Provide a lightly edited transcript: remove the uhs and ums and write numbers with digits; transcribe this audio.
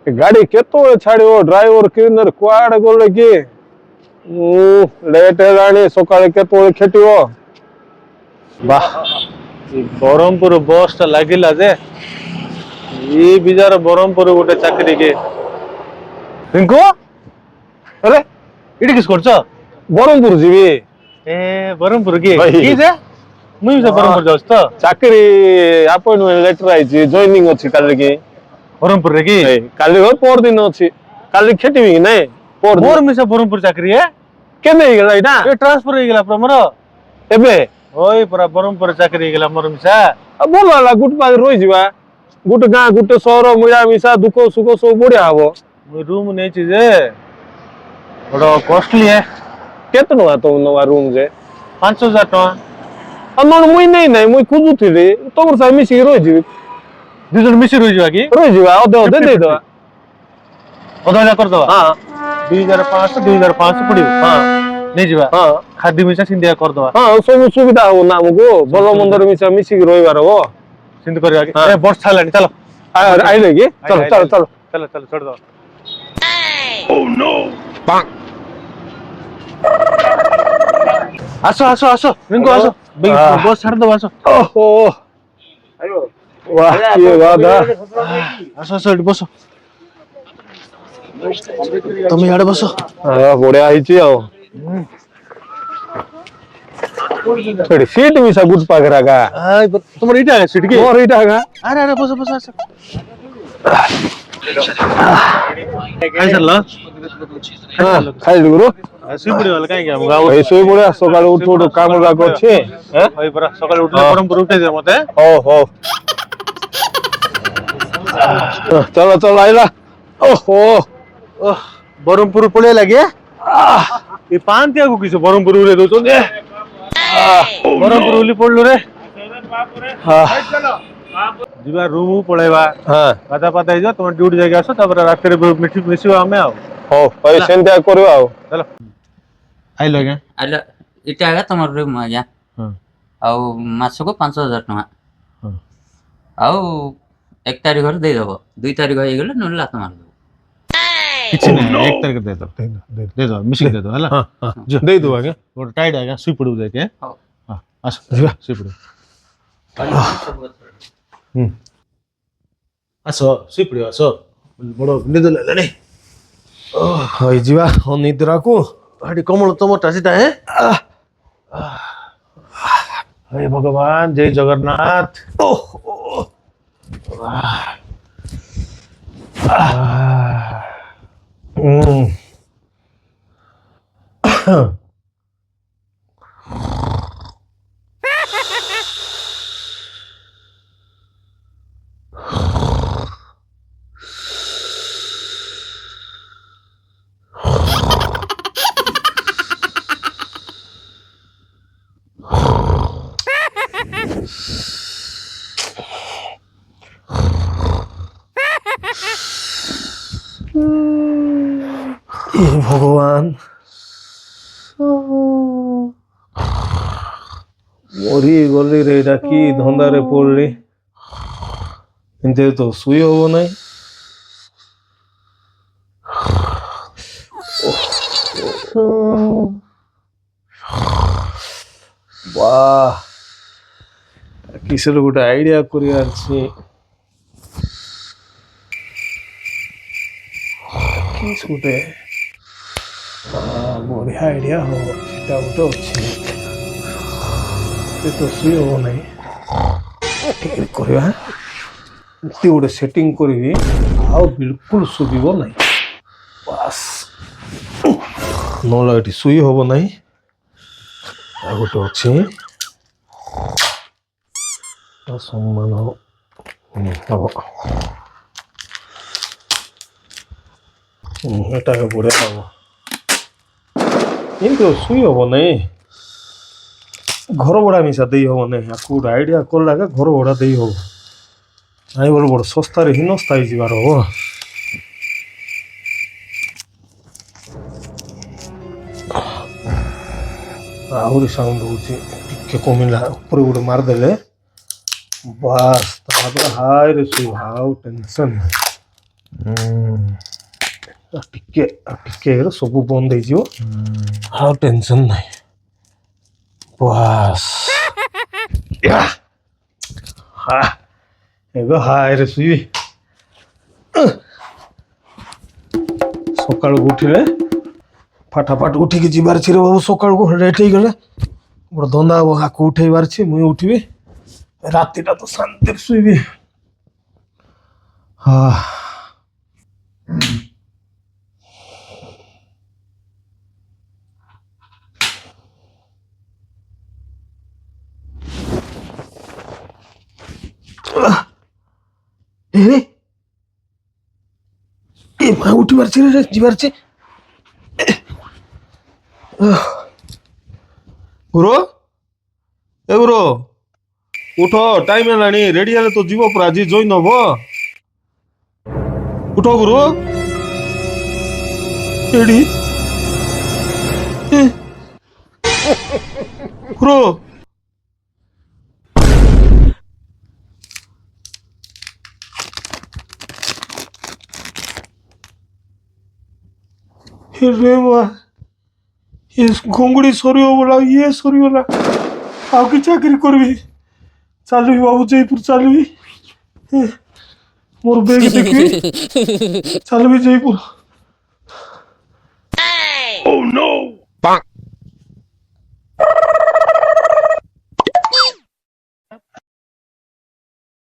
गाड़ी केतोळे छाड़ियो driver cleaner कुआडे गले कि लेट हेलाणी सकाळे केतोळे खेटियो वाह ब्रह्मपुर बस टा लागिला जे ये बिजार ब्रह्मपुर गोटे चाकरी के रिंकू अरे इडी किस करछ ब्रह्मपुर जीवी ए ब्रह्मपुर की भाई। की जे मुई भी ब्रह्मपुर जाउस तो चाकरी अपॉइंटमेंट लेटर आइछि जॉइनिंग अछि काली की ब्रह्मपुर रे की काली हो पर दिन अछि काली खेटिबी नै पर मोर मिसा ब्रह्मपुर चाकरी है केने गेला इटा ए ट्रांसफर हो गेला प्रमर एबे ओय पूरा ब्रह्मपुर चाकरी हो गेला मोर मिसा बोलला गुट पाग रोइ जिवा गुट गां गुट शहर मिला मिसा दुख सुख सब बढ़िया हबो मुई रूम नै छी जे बड़ा कॉस्टली है केते नुआ तो नवा रूम जे 5000 टका अमन मुई नै मुई खुजुथिली तोर सा मिसी रोइ जिवी दुजन मिसी रहि जवा की रोइ जिवा अदे अदे दे दो अधा कर दवा हां 2500 पड़ियो हां नै जिवा हां खाद्य मिसा सिंधिया कर दवा हां सब सुविधा हो ना हमको भलो मंदर मिसा मिसी रोइबार हो सिंध करवा की हाँ। ए बस छालानी चलो आइले की चलो चलो चलो चलो चलो छोड़ दो आसो आसो आसो रिंकू आसो बस छाड़ दो आसो ओहो वाह ये वादा आसो आसो एठी बसो तुम याडे बसो हां बढ़िया आइछि आओ थोड़ी सीट मिसा गुट पागरा का हाय तुमर इटा है सीट की और इटा का अरे अरे बसो बसो आसो काय सरला हां खाइ गुरु सुई वाला काई के हम गाव ऐसे बढ़िया सकाळ उठ उठ काम लाग अछि हैं होय बरा सकाळ उठले परम उठे दे मते ओ हो चलो चलो आइला ओहो ओह बरमपुर पळे लागे ए पांतिया को किस बरमपुर उले दो दे बरमपुर उली पड़लो रे हां जीवा रूम पळेबा हां पाता पाता जा तुम ड्यूटी जाके आसो तबर रात रे मिठी मिसिवा हमें आओ हो पैसे दिया करियो आओ चलो आइलो के आइलो इटा आगा तुम रूम आज्ञा हां आउ मासको 5000 टका हां आउ 1 तारिख रे दे देबो 2 तारिख हो गेले नला मार देबो किछ नै 1 तारिख दे दो मिसी दे दो हला हां हां जो दे दो आगे वो टाइट आगा सुई पड़ू जाके हां हां आसो जीवा सुई पड़ू आसो सुई पड़ू आसो बड़ो निद लेले ओ हई जीवा निद्रा को हाडी कमल तमटा सीता है हे भगवान जय जगन्नाथ ओह भगवान मरी गली रे एटा की धंदा रे पड़ली एंते तो सुई हो नहीं वाह किसर गोटे आइडिया करियार छी किस गोटे बढ़िया आइडिया हो सेटा गोटे अच्छी तो सुई हो नहीं करवा एमती गोटे सेटिंग करी आ बिल्कुल शुभ नहीं बस नला ये सुई हम ना आ गोटे अच्छी सम्मान हम एटा बढ़िया हम किंतु सुई हम नहीं घर भड़ा मिसा दे हम नहीं आपको आइडिया कर लगा घर भड़ा दे हम आई बोल बड़ सस्तार हीनस्ता जीवार हम आहरी साउंड हो कमिला ऊपर गोटे मारदेले बस हाय रे सुई हाउ टेंशन ଟିକେ ହେଇଗଲେ ସବୁ ବନ୍ଦ ହେଇଯିବ ଆଉ ଟେନସନ୍ ନାହିଁ ବାସ୍ ଏବେ ହାଏରେ ଶୋଇବି ସକାଳକୁ ଉଠିଲେ ଫାଟାଫାଟ ଉଠିକି ଯିବାର ଅଛି ରେ ବାବୁ ସକାଳକୁ ଲେଟ୍ ହେଇଗଲେ ବଡ଼ ଧନ୍ଦା ହବ ଆକୁ ଉଠେଇବାର ଅଛି ମୁଇଁ ଉଠିବି ରାତିଟା ତ ଶାନ୍ତିରେ ଶୋଇବି ହଁ ଏ ମା ଉଠିବାର ଅଛି ରେ ଯିବାର ଅଛି ଗୁରୁ ଏ ଗୁରୁ ଉଠ ଟାଇମ୍ ହେଲାଣି ରେଡି ହେଲେ ତ ଯିବ ପୁରା ଆଜି ଜଏନ୍ ହବ ଉଠ ଗୁରୁ ଏଡି ଗୁରୁ रे ମା ଏ ଘୁଙ୍ଗୁଡ଼ି ସରିବ ବୋଲା ଇଏ ସରିଗଲା ଆଉ କି ଚାକିରି କରିବି ଚାଲିବି ବାବୁ ଜୟପୁର ଚାଲିବି ମୋର ବେଗ ଦେଖିବି ଚାଲିବି ଜୟପୁର